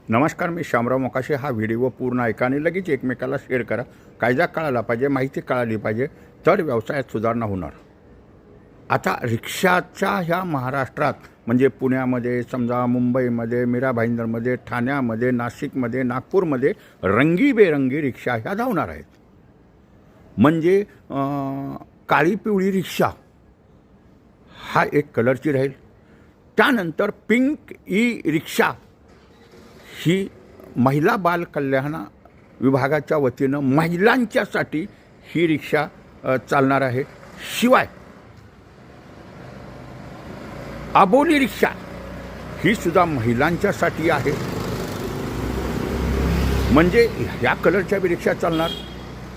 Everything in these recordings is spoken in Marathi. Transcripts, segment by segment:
नमस्कार, मी शामराव मोकाशी. हा व्हिडिओ पूर्ण ऐका आणि लगेच एकमेकाला शेअर करा. कायदा कळाला पाहिजे, माहिती कळाली पाहिजे, तर व्यवसायात सुधारणा होणार. आता रिक्षाच्या ह्या महाराष्ट्रात म्हणजे पुण्यामध्ये, समजा मुंबईमध्ये, मीरा भाईंदरमध्ये, ठाण्यामध्ये, नाशिकमध्ये, नागपूरमध्ये रंगीबेरंगी रिक्षा ह्या धावणार आहेत. म्हणजे काळी पिवळी रिक्षा हा एक कलरची राहील. त्यानंतर पिंक ई रिक्षा ही महिला बाल कल्याण विभागाच्या वतीनं महिलांच्यासाठी ही रिक्षा चालणार आहे. शिवाय अबोली रिक्षा ही सुद्धा महिलांच्यासाठी आहे. म्हणजे ह्या कलरच्या बी रिक्षा चालणार.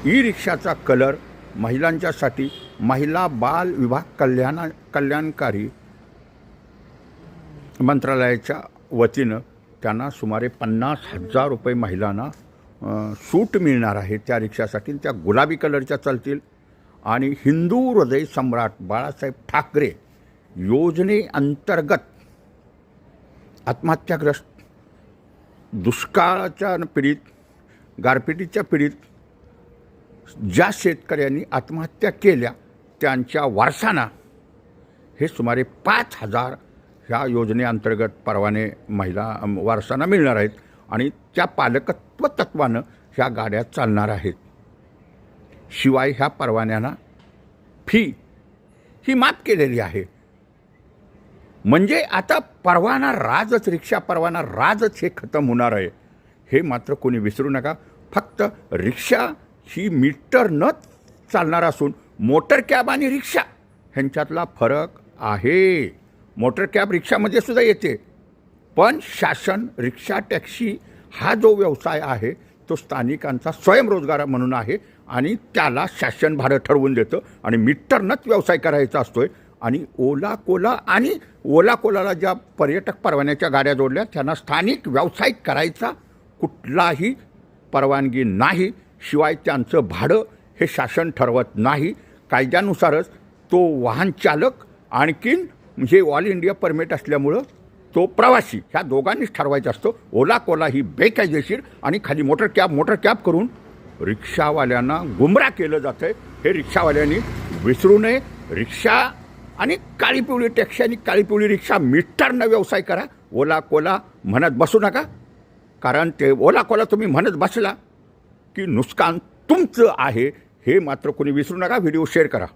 ई रिक्षाचा कलर महिलांच्यासाठी महिला बाल विभाग कल्याणकारी मंत्रालयाच्या वतीनं त्यांना सुमारे 50,000 रुपये महिलांना सूट मिळणार आहे त्या रिक्षासाठी. त्या गुलाबी कलरच्या चालतील. आणि हिंदू हृदय सम्राट बाळासाहेब ठाकरे योजनेअंतर्गत आत्महत्याग्रस्त, दुष्काळाच्या पीडित, गारपिटीच्या पीडित ज्या शेतकऱ्यांनी आत्महत्या केल्या त्यांच्या वारसांना हे सुमारे 5,000 ह्या योजनेअंतर्गत परवाने महिला वारसांना मिळणार आहेत. आणि त्या पालकत्व तत्त्वानं ह्या गाड्या चालणार आहेत. शिवाय ह्या परवान्यांना फी ही माफ केलेली आहे. म्हणजे आता परवाना राजच, रिक्षा परवाना राजच हे खतम होणार आहे. हे मात्र कोणी विसरू नका. फक्त रिक्षा ही मीटर न चालणार असून मोटर कॅब आणि रिक्षा ह्यांच्यातला फरक आहे. मोटर कॅब रिक्षामध्ये सुद्धा येते, पण शासन रिक्षा टॅक्सी हा जो व्यवसाय आहे तो स्थानिकांचा स्वयंरोजगार म्हणून आहे आणि त्याला शासन भाडं ठरवून देतं आणि मीटरनंच व्यवसाय करायचा असतोय. आणि ओला कोलाला ज्या पर्यटक परवान्याच्या गाड्या जोडल्या त्यांना स्थानिक व्यवसाय करायचा कुठलाही परवानगी नाही. शिवाय त्यांचं भाडं हे शासन ठरवत नाही. कायद्यानुसारच तो वाहन चालक आणखीन म्हणजे ऑल इंडिया परमिट असल्यामुळं तो प्रवासी ह्या दोघांनीच ठरवायचा असतो. ओला कोला ही बेकायदेशीर आणि खाली मोटर कॅब करून रिक्षावाल्यांना गुमराह केलं जातं आहे. हे रिक्षावाल्यांनी विसरू नये. रिक्षा आणि काळी पिवळी टॅक्सी आणि काळी पिवळी रिक्षा मीटरनं व्यवसाय करा. ओला कोला म्हणत बसू नका. कारण ते ओला कोला तुम्ही म्हणत बसला की नुकसान तुमचं आहे. हे मात्र कोणी विसरू नका. व्हिडिओ शेअर करा.